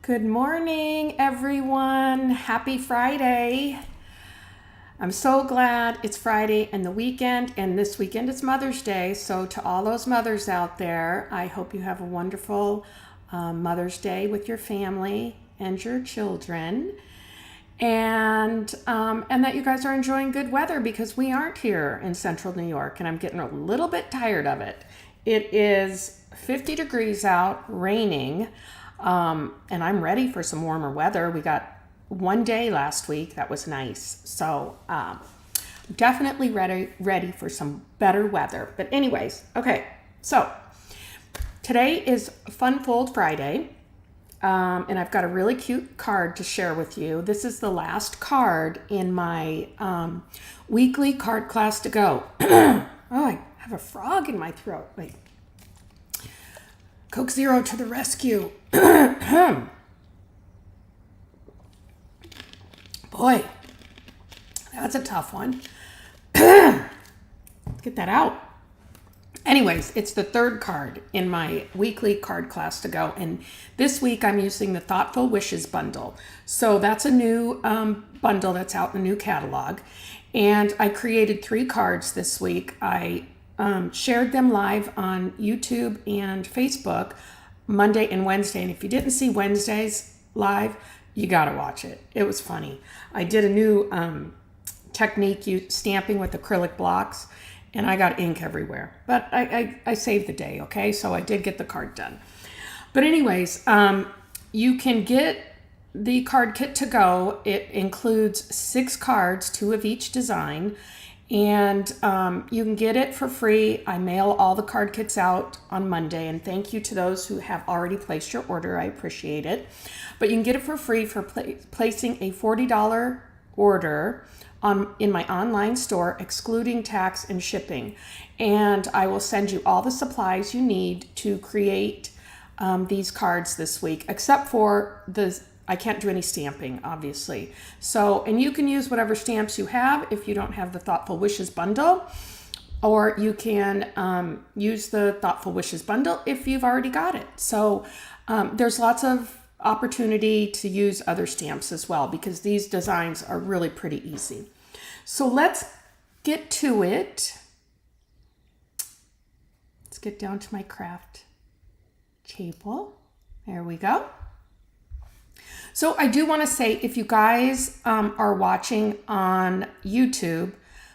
Good morning, everyone. Happy Friday. I'm so glad it's Friday and the weekend, and this weekend is Mother's Day. So to all those mothers out there, I hope you have a wonderful Mother's Day with your family and your children. And that you guys are enjoying good weather, because we aren't here in central New York, and I'm getting a little bit tired of it. It is 50 degrees out, raining. And I'm ready for some warmer weather. We got one day last week that was nice. So definitely ready for some better weather. But anyways, okay. So today is Fun Fold Friday. And I've got a really cute card to share with you. This is the last card in my weekly card class to go. Oh, I have a frog in my throat. Wait. Coke Zero to the rescue. Boy, that's a tough one. Let's get that out. Anyways, it's the third card in my weekly card class to go. And this week I'm using the Thoughtful Wishes bundle. So that's a new bundle that's out in the new catalog. And I created 3 cards this week. I shared them live on YouTube and Facebook Monday and Wednesday. And if you didn't see Wednesday's live, you got to watch it. It was funny. I did a new technique, stamping with acrylic blocks, and I got ink everywhere. But I saved the day, okay? So I did get the card done. But anyways, you can get the card kit to go. It includes 6 cards, 2 of each design. And you can get it for free. I mail all the card kits out on Monday, and thank you to those who have already placed your order. I appreciate it. But you can get it for free for placing a $40 order in my online store, excluding tax and shipping. And I will send you all the supplies you need to create these cards this week, except for I can't do any stamping, obviously. So, and you can use whatever stamps you have if you don't have the Thoughtful Wishes bundle, or you can use the Thoughtful Wishes bundle if you've already got it. So there's lots of opportunity to use other stamps as well, because these designs are really pretty easy. So let's get to it. Let's get down to my craft table. There we go. So I do want to say, if you guys are watching on YouTube,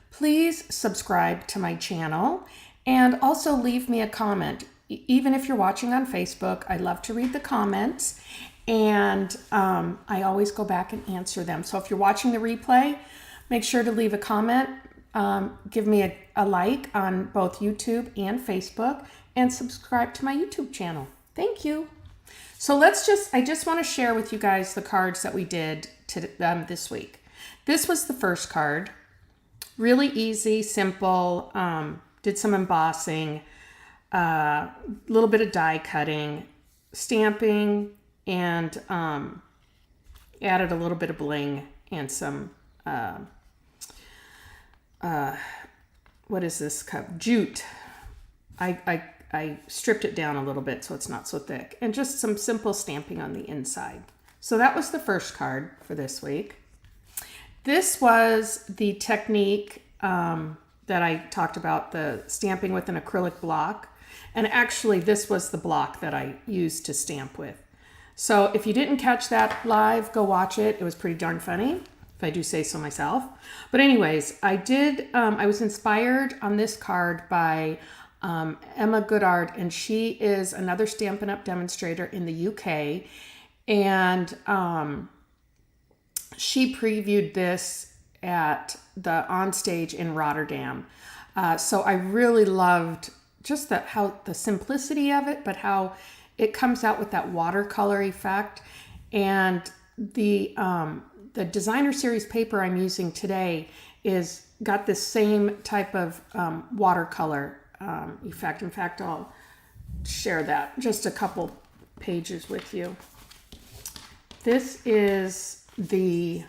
please subscribe to my channel and also leave me a comment. Even if you're watching on Facebook, I love to read the comments, and I always go back and answer them. So if you're watching the replay, make sure to leave a comment, give me a like on both YouTube and Facebook, and subscribe to my YouTube channel. Thank you. So I just want to share with you guys the cards that we did this week. This was the first card. Really easy, simple. Did some embossing, a little bit of die cutting, stamping, and added a little bit of bling and some, what is this cup? Jute. I stripped it down a little bit so it's not so thick, and just some simple stamping on the inside. So that was the first card for this week. This was the technique that I talked about, the stamping with an acrylic block. And actually, this was the block that I used to stamp with. So if you didn't catch that live, go watch it. It was pretty darn funny, if I do say so myself. But anyways, I was inspired on this card by Emma Goodard, and she is another Stampin' Up! Demonstrator in the UK, and she previewed this at the onstage in Rotterdam. So I really loved just the simplicity of it, but how it comes out with that watercolor effect. And the designer series paper I'm using today got this same type of watercolor effect. In fact, I'll share that just a couple pages with you. This is it's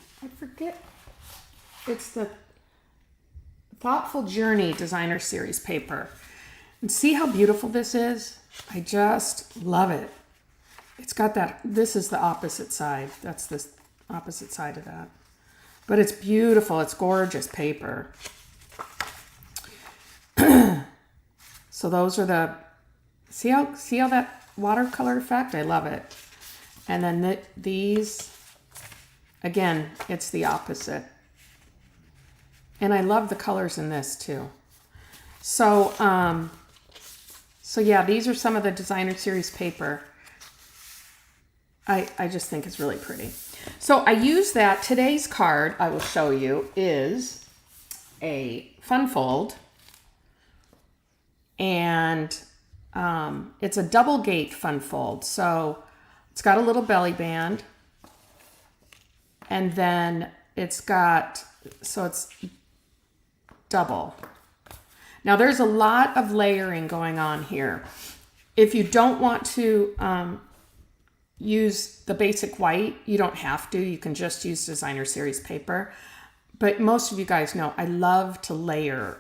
the Thoughtful Journey Designer Series paper. And see how beautiful this is? I just love it. It's got that, this is the opposite side. That's the opposite side of that. But it's beautiful. It's gorgeous paper. So those are the, see how that watercolor effect? I love it. And then these, again, it's the opposite. And I love the colors in this too. So, so yeah, these are some of the designer series paper. I just think it's really pretty. So I use that. Today's card I will show you is a fun fold. And it's a double gate fun fold. So it's got a little belly band. And then it's got, so it's double. Now there's a lot of layering going on here. If you don't want to use the basic white, you don't have to. You can just use designer series paper. But most of you guys know I love to layer.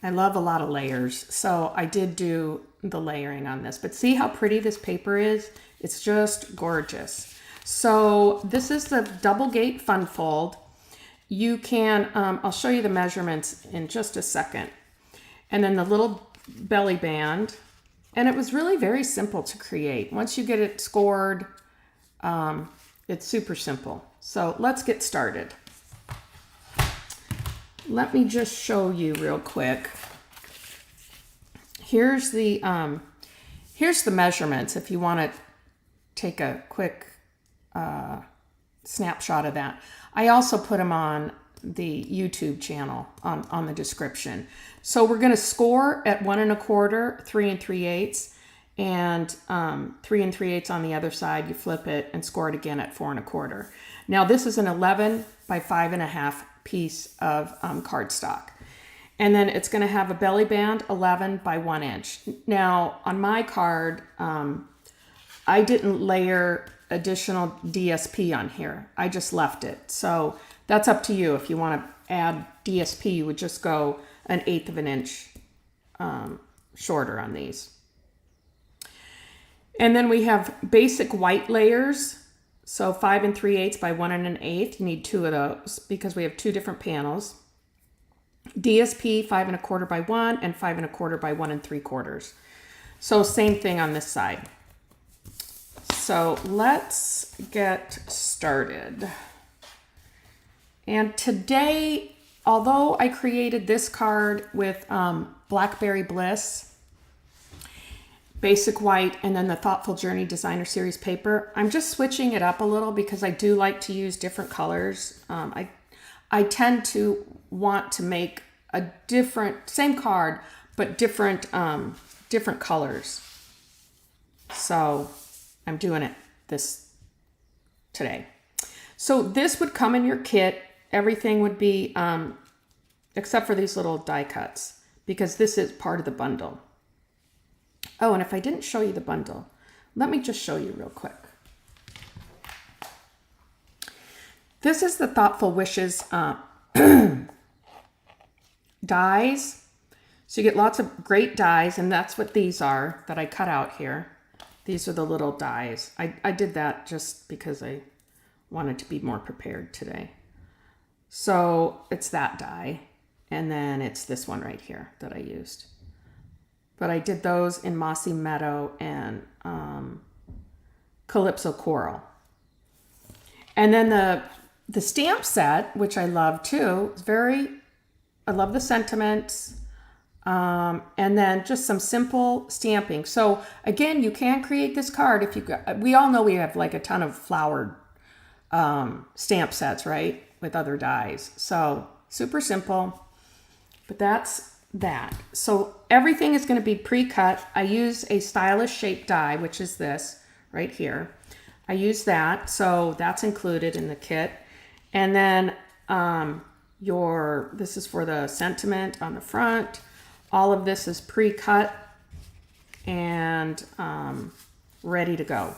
I love a lot of layers. So I did do the layering on this. But see how pretty this paper is? It's just gorgeous. So this is the double gate fun fold. You can, I'll show you the measurements in just a second. And then the little belly band. And it was really very simple to create. Once you get it scored, it's super simple. So let's get started. Let me just show you real quick. Here's the measurements if you want to take a quick snapshot of that. I also put them on the YouTube channel on the description. So we're going to score at 1 1/4, 3 3/8, and 3 3/8 on the other side. You flip it and score it again at 4 1/4. Now this is an 11 by 5 1/2 piece of cardstock. And then it's going to have a belly band 11 by 1 inch. Now on my card, I didn't layer additional DSP on here. I just left it. So that's up to you. If you want to add DSP, you would just go 1/8 of an inch shorter on these. And then we have basic white layers. So 5 3/8 by 1 1/8. You need 2 of those because we have 2 different panels. DSP 5 1/4 by 1 and 5 1/4 by 1 3/4. So same thing on this side. So let's get started. And today, although I created this card with Blackberry Bliss, basic white, and then the Thoughtful Journey Designer Series paper, I'm just switching it up a little because I do like to use different colors. I tend to want to make a different, same card, but different colors. So I'm doing it today. So this would come in your kit. Everything would be, except for these little die cuts, because this is part of the bundle. Oh, and if I didn't show you the bundle, let me just show you real quick. This is the Thoughtful Wishes dies. So you get lots of great dies, and that's what these are that I cut out here. These are the little dies. I did that just because I wanted to be more prepared today. So it's that die, and then it's this one right here that I used. But I did those in Mossy Meadow and Calypso Coral. And then the stamp set, which I love too, is I love the sentiments. And then just some simple stamping. So again, you can create this card if we all know we have like a ton of flowered stamp sets, right? With other dies. So super simple, but that's that. So everything is going to be pre-cut. I use a stylish shape die, which is this right here. I use that. So that's included in the kit. And then this is for the sentiment on the front. All of this is pre-cut and ready to go.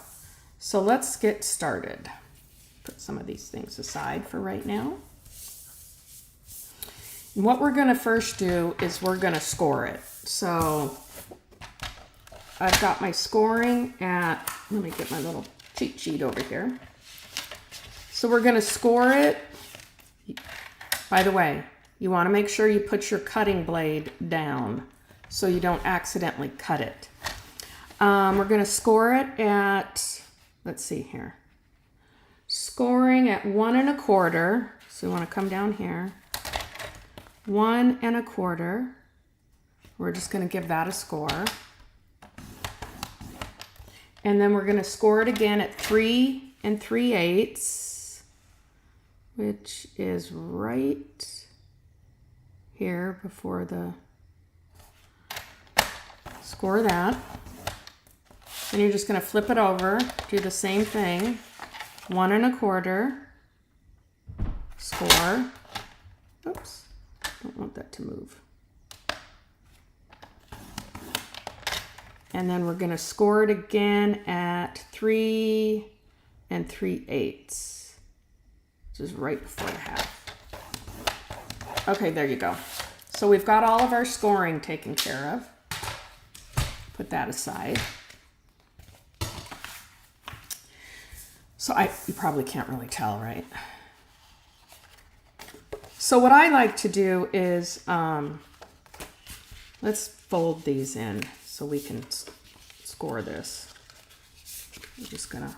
So let's get started. Put some of these things aside for right now. And what we're going to first do is we're going to score it. So I've got my scoring at, let me get my little cheat sheet over here. So we're going to score it. By the way, you want to make sure you put your cutting blade down so you don't accidentally cut it. We're going to score it at, let's see here, scoring at 1 1/4. So we want to come down here, 1 1/4. We're just going to give that a score. And then we're going to score it again at 3 3/8, which is right here before the, score that. Then you're just going to flip it over, do the same thing, 1 1/4, score. Oops, don't want that to move. And then we're going to score it again at 3 3/8, which is right before the half. Okay, there you go. So we've got all of our scoring taken care of. Put that aside. So you probably can't really tell, right? So what I like to do is, let's fold these in so we can score this. I'm just gonna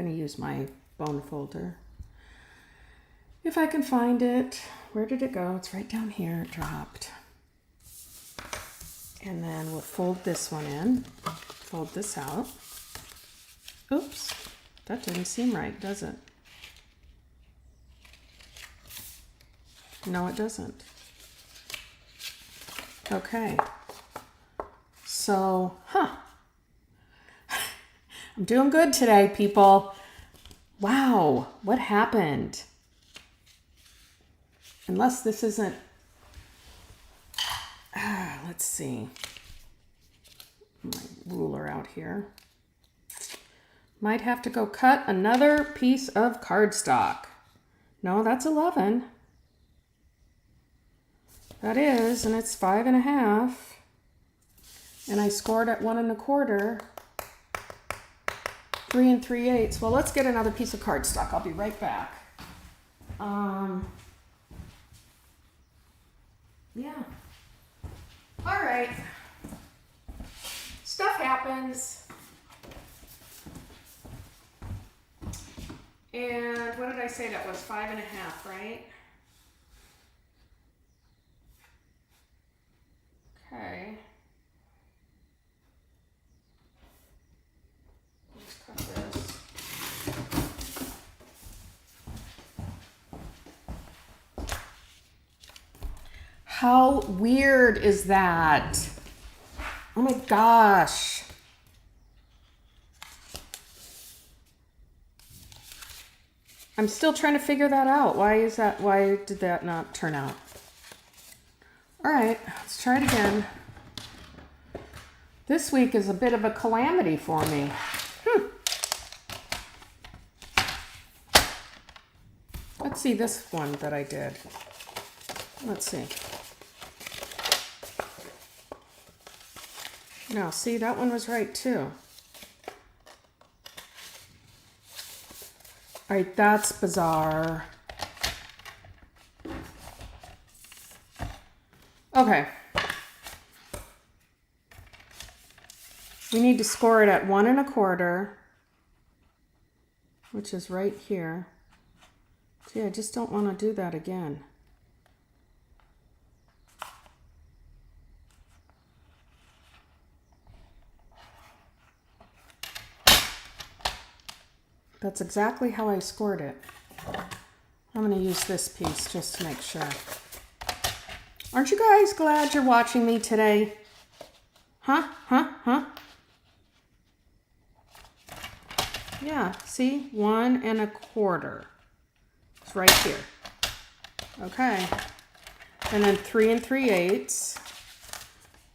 use my bone folder. If I can find it. Where did it go? It's right down here, it dropped. And then we'll fold this one in, fold this out. Oops, that didn't seem right, does it? No, it doesn't. Okay. So, I'm doing good today, people. Wow, what happened? Unless this isn't, let's see, my ruler out here. Might have to go cut another piece of cardstock. No, that's 11. That is, and it's 5 1/2. And I scored at 1 1/4, 3 3/8. Well, let's get another piece of cardstock. I'll be right back. Yeah. All right. Stuff happens. And what did I say that was? 5 1/2, right? Okay. Let's cut this. How weird is that? Oh my gosh. I'm still trying to figure that out. Why did that not turn out? All right, let's try it again. This week is a bit of a calamity for me. Let's see this one that I did. Let's see. Now, see, that one was right too. All right, that's bizarre. Okay. We need to score it at 1 1/4, which is right here. Gee, I just don't want to do that again. That's exactly how I scored it. I'm going to use this piece just to make sure. Aren't you guys glad you're watching me today? Huh? Yeah, see? 1 1/4. It's right here. Okay. And then 3 3/8.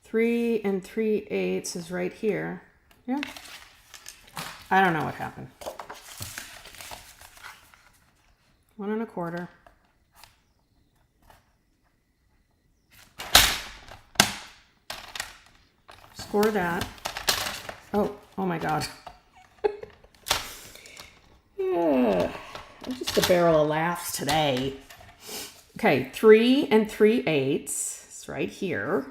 3 3/8 is right here. Yeah. I don't know what happened. 1 1/4. Score that. Oh my God. Yeah, I'm just a barrel of laughs today. Okay, 3 3/8. It's right here.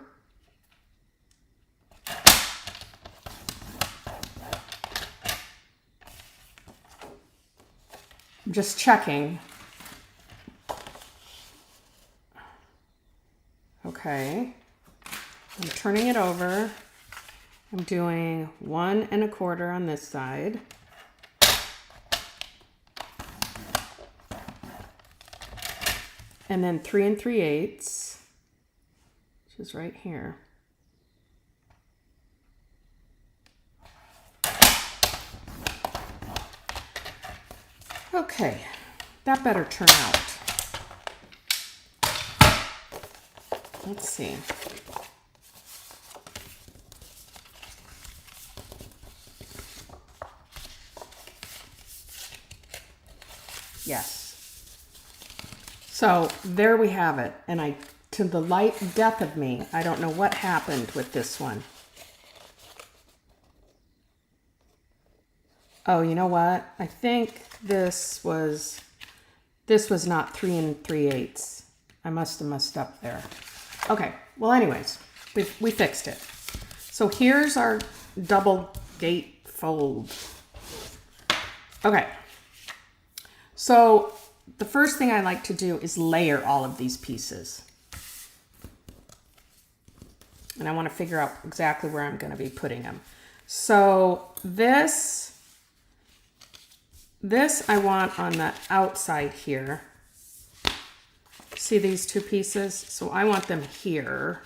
I'm just checking. Okay. I'm turning it over. I'm doing 1 1/4 on this side. And then 3 3/8, which is right here. Okay, that better turn out. Let's see. Yes. So there we have it. And to the light death of me, I don't know what happened with this one. Oh, you know what? I think this was not 3 3/8. I must have messed up there. Okay. Well, anyways, we fixed it. So here's our double gate fold. Okay. So the first thing I like to do is layer all of these pieces. And I want to figure out exactly where I'm going to be putting them. So this I want on the outside here. See these two pieces? So I want them here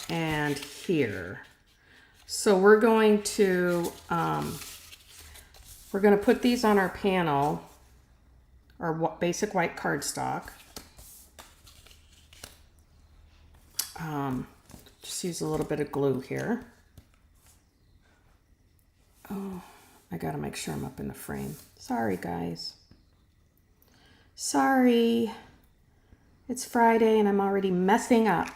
and here. So we're going to put these on our panel, our basic white cardstock. Just use a little bit of glue here. Oh, I gotta make sure I'm up in the frame. Sorry, guys. Sorry. It's Friday and I'm already messing up.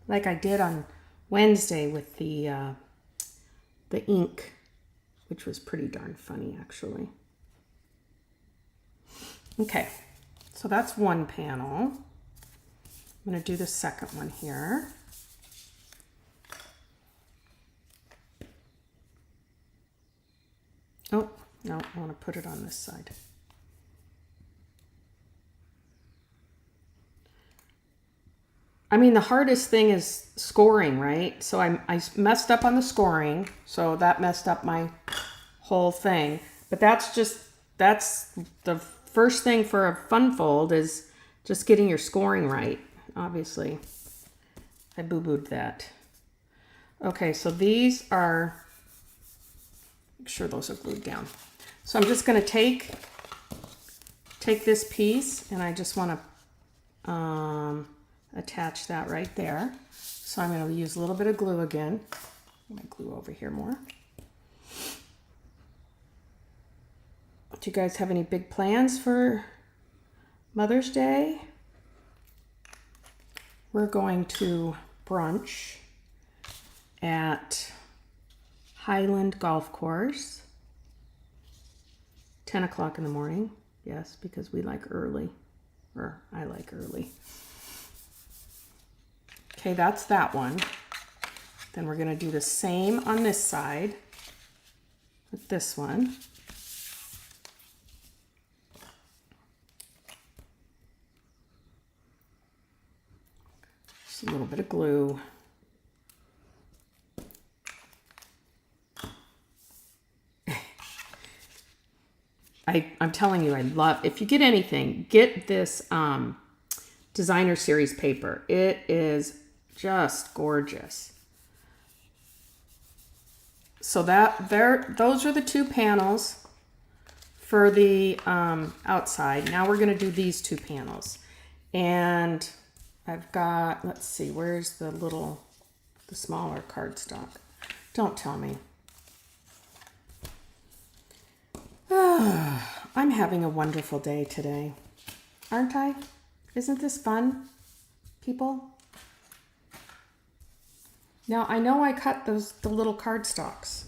Like I did on Wednesday with the ink, which was pretty darn funny, actually. Okay, so that's one panel. I'm going to do the second one here. Oh, no, I want to put it on this side. I mean, the hardest thing is scoring, right? So I messed up on the scoring, so that messed up my whole thing. But that's the first thing for a fun fold is just getting your scoring right, obviously. I boo-booed that. Okay, so these are, make sure those are glued down. So I'm just going to take this piece and I just want to attach that right there. So I'm going to use a little bit of glue again. I'm going to glue over here more. Do you guys have any big plans for Mother's Day? We're going to brunch at Highland Golf Course. 10 o'clock in the morning. Yes, because we like early. Or I like early. Okay, that's that one. Then we're going to do the same on this side with this one. Just a little bit of glue. I'm telling you, I love, if you get anything, get this designer series paper. It is just gorgeous. So those are the two panels for the outside. Now we're going to do these two panels. And I've got, let's see, where's the smaller cardstock? Don't tell me. I'm having a wonderful day today, aren't I? Isn't this fun, people? Now I know I cut the little cardstocks.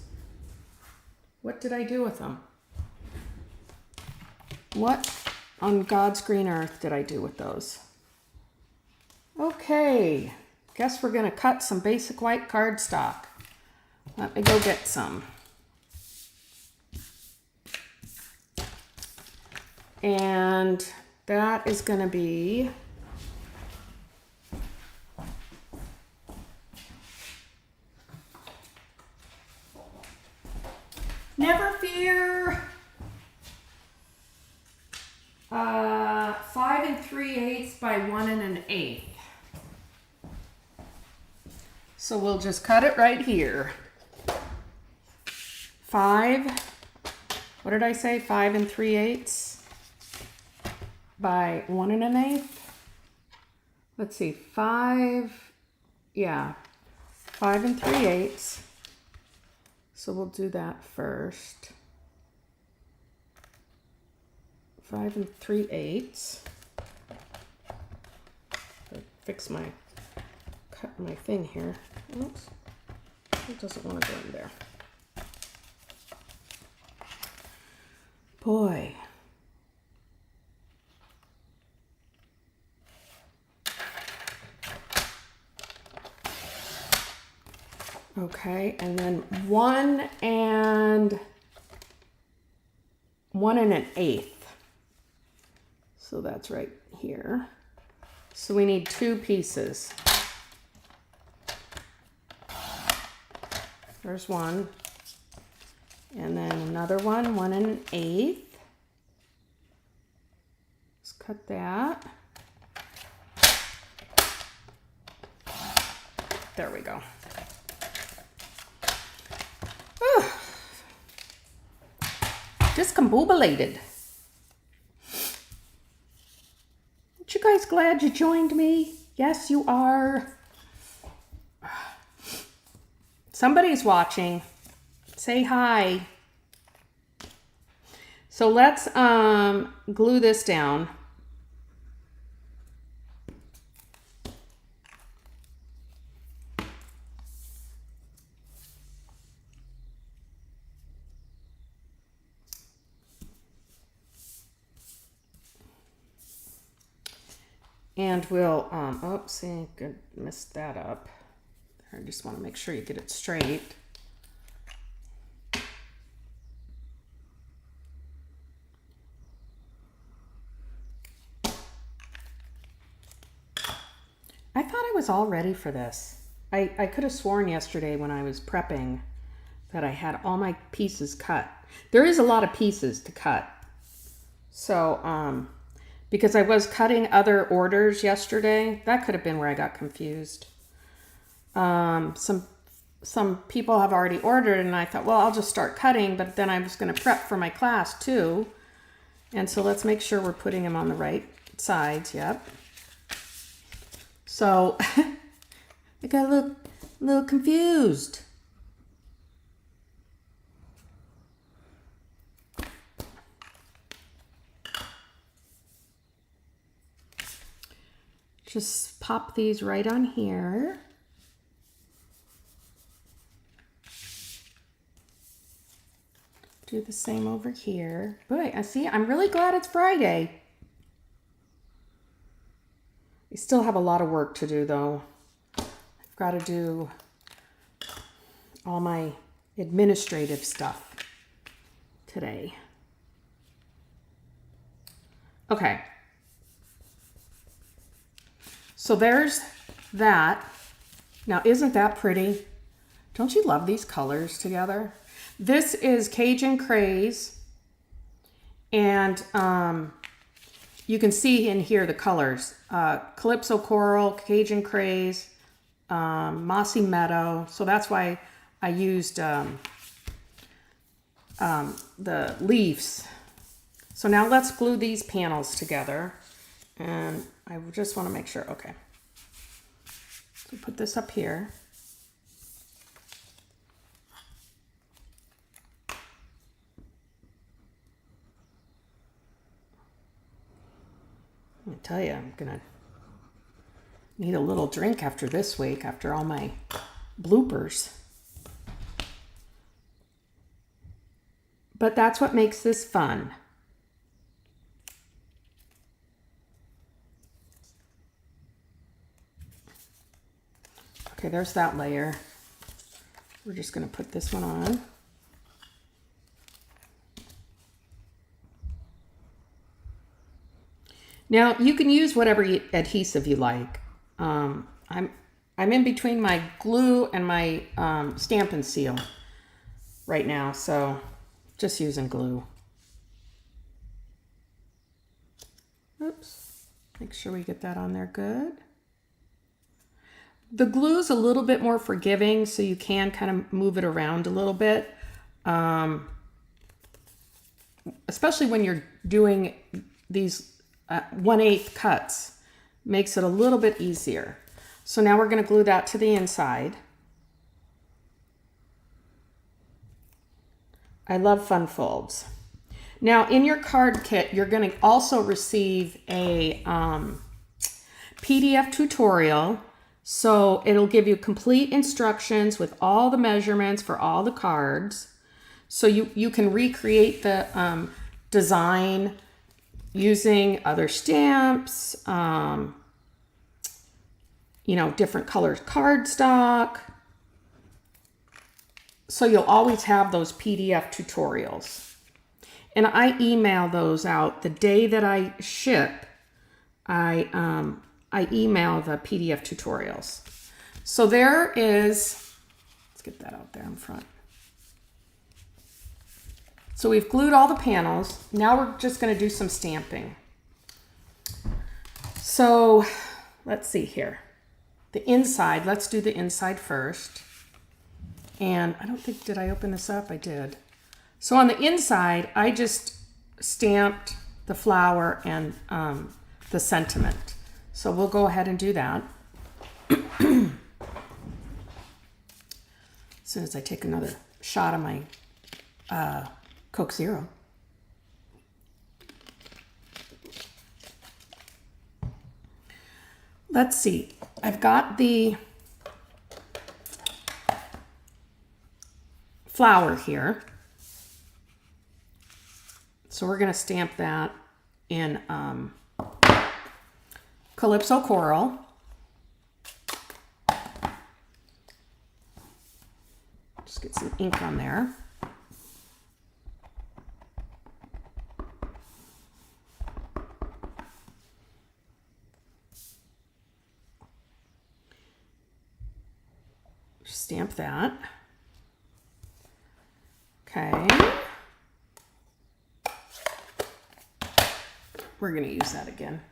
What did I do with them? What on God's green earth did I do with those? Okay, guess we're gonna cut some basic white cardstock. Let me go get some. And that is gonna be never fear. 5 3/8 by 1 1/8. So we'll just cut it right here. 5, what did I say? 5 3/8 by 1 1/8. Let's see, 5, yeah, 5 3/8. So we'll do that first. 5 3/8. Fix my, cut my thing here. Oops, it doesn't want to go in there. Boy. Okay, and then 1 1/8. So that's right here. So we need 2 pieces. There's one. And then another one, 1 1/8. Let's cut that. There we go. Discombobulated. Aren't you guys glad you joined me? Yes, you are. Somebody's watching. Say hi. So let's glue this down. And we'll, oops, see, good, messed that up. I just want to make sure you get it straight. I thought I was all ready for this. I could have sworn yesterday when I was prepping that I had all my pieces cut. There is a lot of pieces to cut. So, because I was cutting other orders yesterday, that could have been where I got confused. Some people have already ordered, and I thought, well, I'll just start cutting, but then I was going to prep for my class too. And so let's make sure we're putting them on the right sides. Yep. So I got a little confused. Just pop these right on here. Do the same over here. Boy, I see, I'm really glad it's Friday. I still have a lot of work to do though. I've got to do all my administrative stuff today. Okay. So there's that. Now, isn't that pretty? Don't you love these colors together? This is Cajun Craze. And you can see in here the colors. Calypso Coral, Cajun Craze, Mossy Meadow. So that's why I used the leaves. So now let's glue these panels together. And I just want to make sure, okay. So put this up here. I tell you, I'm gonna need a little drink after this week, after all my bloopers. But that's what makes this fun. Okay, there's that layer. We're just going to put this one on. Now you can use whatever adhesive you like. I'm in between my glue and my Stampin' Seal right now, so just using glue. Oops, make sure we get that on there good. The glue is a little bit more forgiving, so you can kind of move it around a little bit, especially when you're doing these 1/8 cuts. Makes it a little bit easier. So now we're going to glue that to the inside. I love fun folds. Now in your card kit, you're going to also receive a PDF tutorial. So it'll give you complete instructions with all the measurements for all the cards. So you can recreate the design using other stamps, you know, different colored cardstock. So you'll always have those PDF tutorials. And I email those out the day that I ship. I email the PDF tutorials. So there is, let's get that out there in front. So we've glued all the panels. Now we're just going to do some stamping. So let's see here. The inside, let's do the inside first. And I don't think, did I open this up? I did. So on the inside, I just stamped the flower and the sentiment. So we'll go ahead and do that. As soon as I take another shot of my Coke Zero. Let's see. I've got the flower here. So we're going to stamp that in Calypso Coral. Just get some ink on there. Stamp that. Okay. We're going to use that again.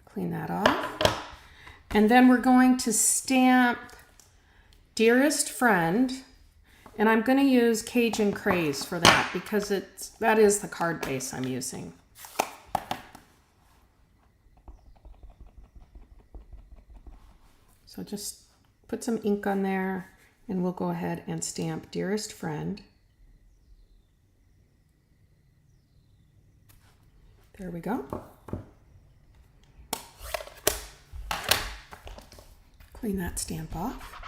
Clean that off. And then we're going to stamp Dearest Friend. And I'm going to use Cajun Craze for that because that is the card base I'm using. So just put some ink on there and we'll go ahead and stamp Dearest Friend. There we go. Clean that stamp off.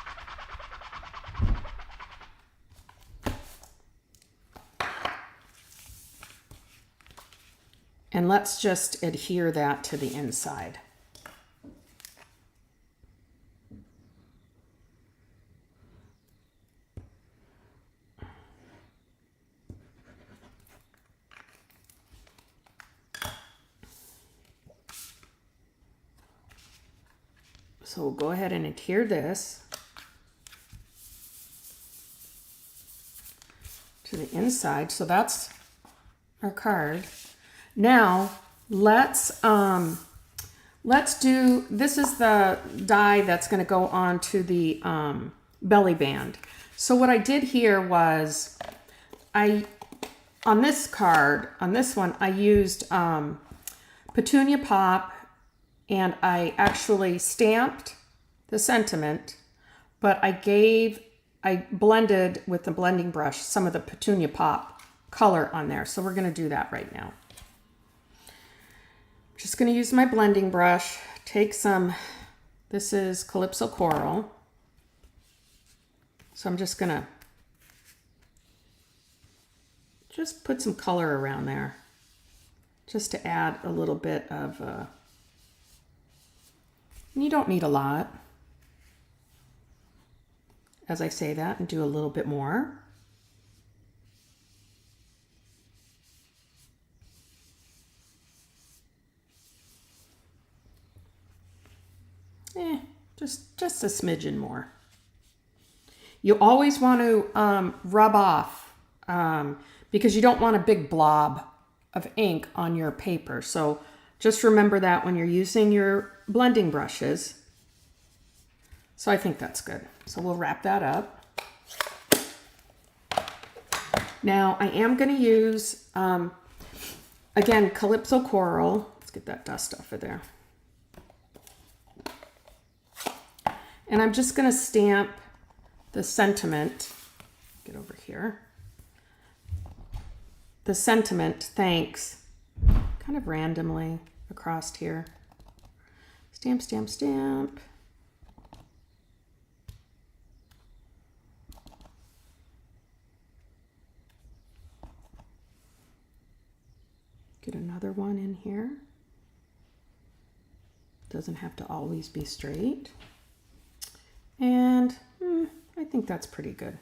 And let's just adhere that to the inside. So we'll go ahead and adhere this to the inside. So that's our card. Now let's do, this is the die that's going to go on to the belly band. So what I did here was on this card, on this one, I used Petunia Pop. And I actually stamped the sentiment, but I blended with the blending brush some of the Petunia Pop color on there. So we're going to do that right now. Just going to use my blending brush, take some, this is Calypso Coral. So I'm just going to just put some color around there, just to add a little bit of, you don't need a lot, as I say that, and do a little bit more. Just a smidgen more. You always want to rub off because you don't want a big blob of ink on your paper. So just remember that when you're using your blending brushes. So I think that's good. So we'll wrap that up. Now I am going to use, again, Calypso Coral. Let's get that dust off of there. And I'm just going to stamp the sentiment, get over here, the sentiment, thanks, kind of randomly across here. Stamp, stamp, stamp. Get another one in here. Doesn't have to always be straight. And I think that's pretty good.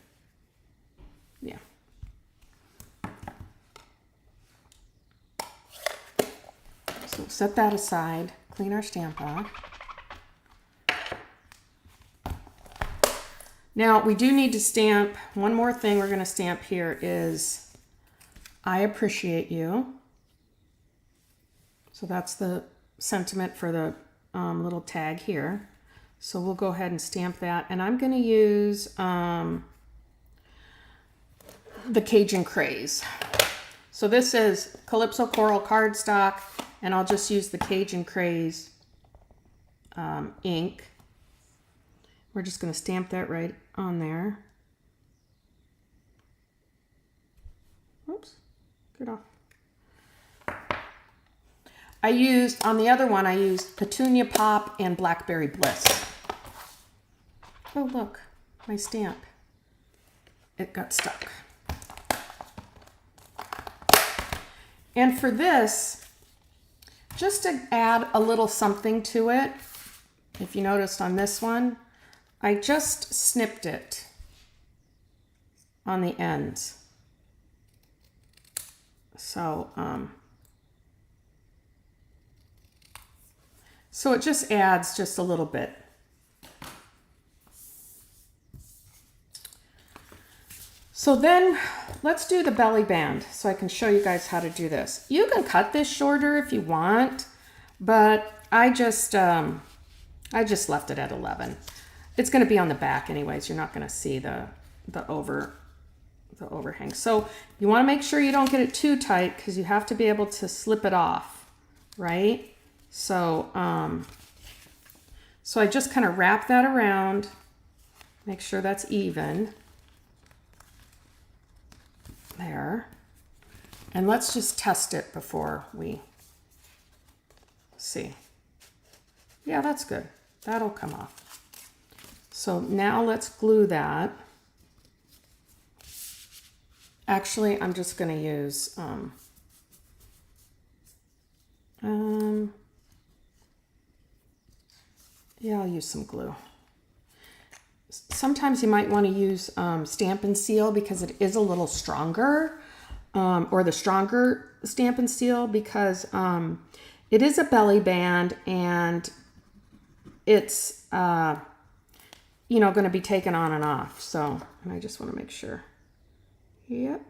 Yeah. So set that aside, clean our stamp off. Now we do need to stamp, one more thing we're going to stamp here is I appreciate you. So that's the sentiment for the little tag here. So we'll go ahead and stamp that. And I'm going to use the Cajun Craze. So this is Calypso Coral cardstock, and I'll just use the Cajun Craze ink. We're just going to stamp that right on there. Oops, get off. I used, on the other one, I used Petunia Pop and Blackberry Bliss. Oh, look, my stamp. It got stuck. And for this, just to add a little something to it, if you noticed on this one, I just snipped it on the ends. So it just adds just a little bit. So then let's do the belly band so I can show you guys how to do this. You can cut this shorter if you want, but I just left it at 11. It's going to be on the back anyways. You're not going to see the overhang. So you want to make sure you don't get it too tight because you have to be able to slip it off, right? So so I just kind of wrap that around, make sure that's even. There. And let's just test it before we see. Yeah, that's good. That'll come off. So now let's glue that. Actually, I'm just going to use yeah, I'll use some glue. Sometimes you might want to use Stampin' Seal because it is a little stronger, or the stronger Stampin' Seal because it is a belly band and it's you know, going to be taken on and off. So, and I just want to make sure. Yep.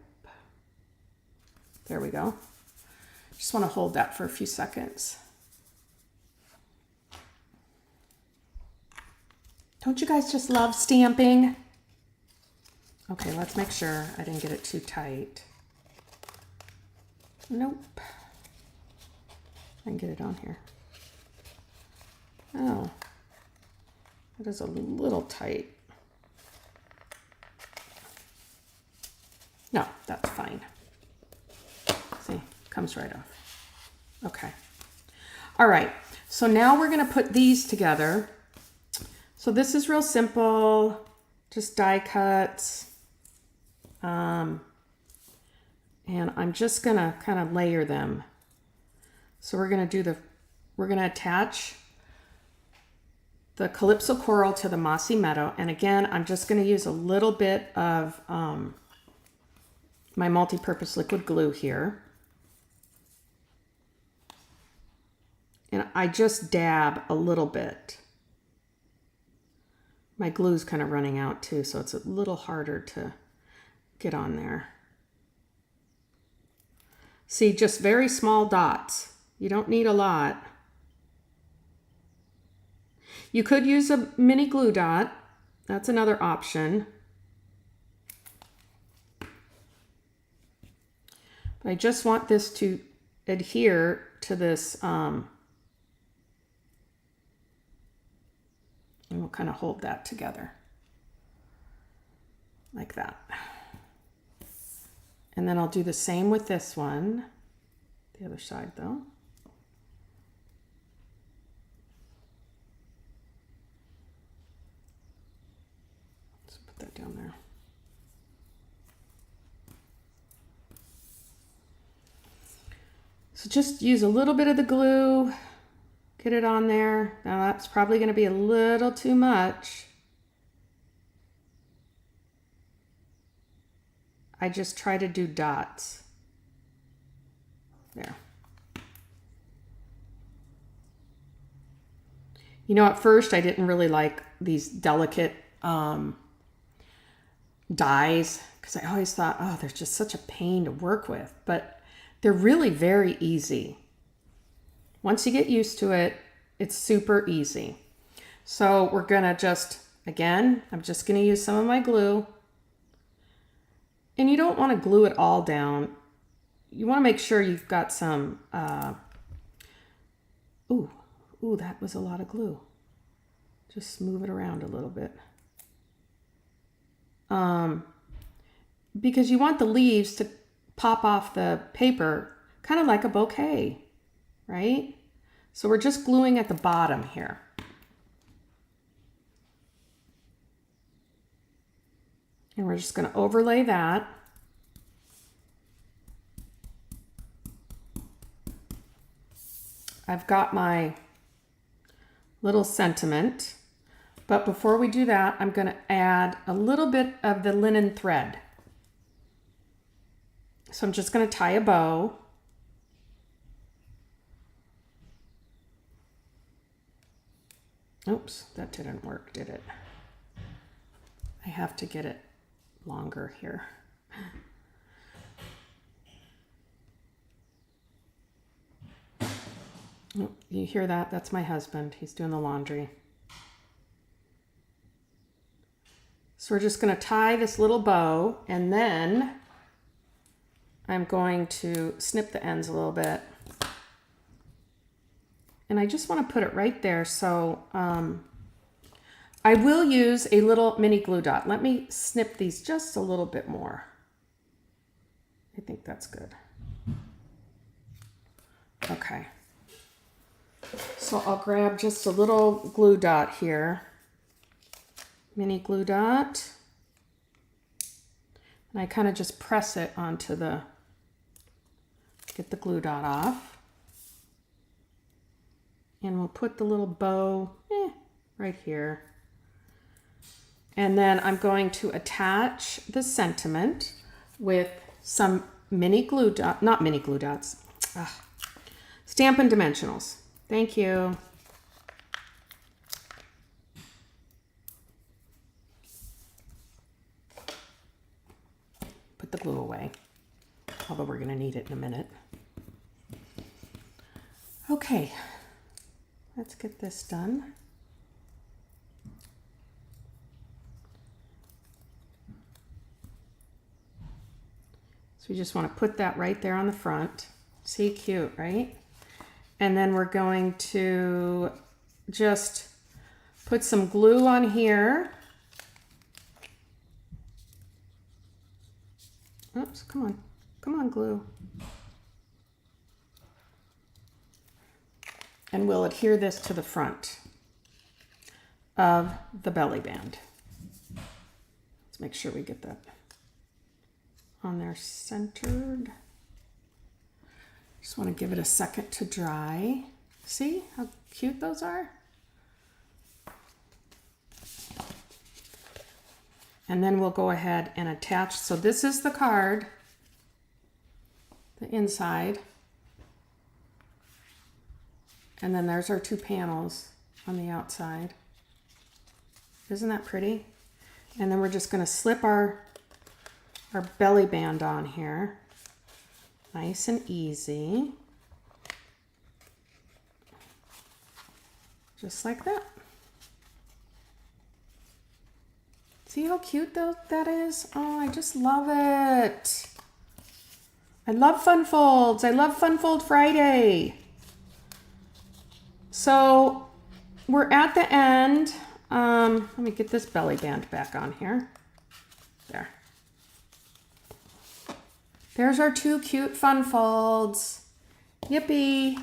There we go. Just want to hold that for a few seconds. Don't you guys just love stamping? Okay, let's make sure I didn't get it too tight. Nope. I can get it on here. Oh, it is a little tight. No, that's fine. See, comes right off. Okay. All right, so now we're gonna put these together. So this is real simple, just die cuts. And I'm just gonna kind of layer them. So we're gonna attach the Calypso Coral to the Mossy Meadow. And again, I'm just gonna use a little bit of my multi-purpose liquid glue here. And I just dab a little bit. My glue's kind of running out too, so it's a little harder to get on there. See, just very small dots. You don't need a lot. You could use a mini glue dot. That's another option. But I just want this to adhere to this, and we'll kind of hold that together like that. And then I'll do the same with this one, the other side though. Let's put that down there. So just use a little bit of the glue, get it on there. Now that's probably going to be a little too much. I just try to do dots. There. You know, at first I didn't really like these delicate dies because I always thought, oh, they're just such a pain to work with. But they're really very easy. Once you get used to it, it's super easy. So we're gonna just, again, I'm just gonna use some of my glue. And you don't want to glue it all down. You want to make sure you've got some, ooh, that was a lot of glue. Just move it around a little bit. Because you want the leaves to pop off the paper, kind of like a bouquet, right? So we're just gluing at the bottom here. And we're just going to overlay that. I've got my little sentiment, but before we do that, I'm going to add a little bit of the linen thread. So I'm just going to tie a bow. Oops, that didn't work, did it? I have to get it longer here. Oh, you hear that? That's my husband. He's doing the laundry. So we're just going to tie this little bow, and then I'm going to snip the ends a little bit. And I just want to put it right there. So I will use a little mini glue dot. Let me snip these just a little bit more. I think that's good. Okay. So I'll grab just a little glue dot here. Mini glue dot. And I kind of just press it onto the, get the glue dot off. And we'll put the little bow right here. And then I'm going to attach the sentiment with some mini glue dot, not mini glue dots, Stampin' Dimensionals. Thank you. Put the glue away, although we're going to need it in a minute. Okay, let's get this done. So we just want to put that right there on the front. See, cute, right? And then we're going to just put some glue on here. Oops, come on. Come on, glue. and we'll adhere this to the front of the belly band. Let's make sure we get that on there centered. Just want to give it a second to dry. See how cute those are? And then we'll go ahead and attach. So this is the card, the inside. And then there's our two panels on the outside. Isn't that pretty? And then we're just going to slip our belly band on here. Nice and easy. Just like that. See how cute that is? Oh, I just love it. I love fun folds. I love Fun Fold Friday. So we're at the end. Let me get this belly band back on here. There. There's our two cute fun folds. Yippee.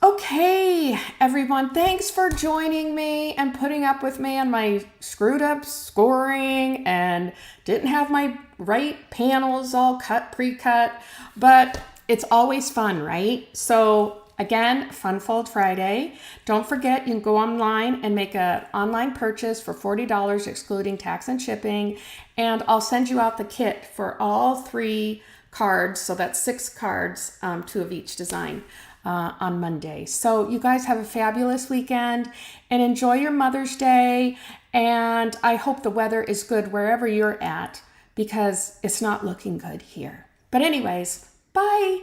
Okay, everyone, thanks for joining me and putting up with me on my screwed up scoring and didn't have my right panels all pre-cut, but it's always fun, right? So again, Fun Fold Friday. Don't forget, you can go online and make an online purchase for $40 excluding tax and shipping, and I'll send you out the kit for all 3 cards, so that's 6 cards, 2 of each design. On Monday. So you guys have a fabulous weekend and enjoy your Mother's Day. And I hope the weather is good wherever you're at because it's not looking good here. But anyways, bye.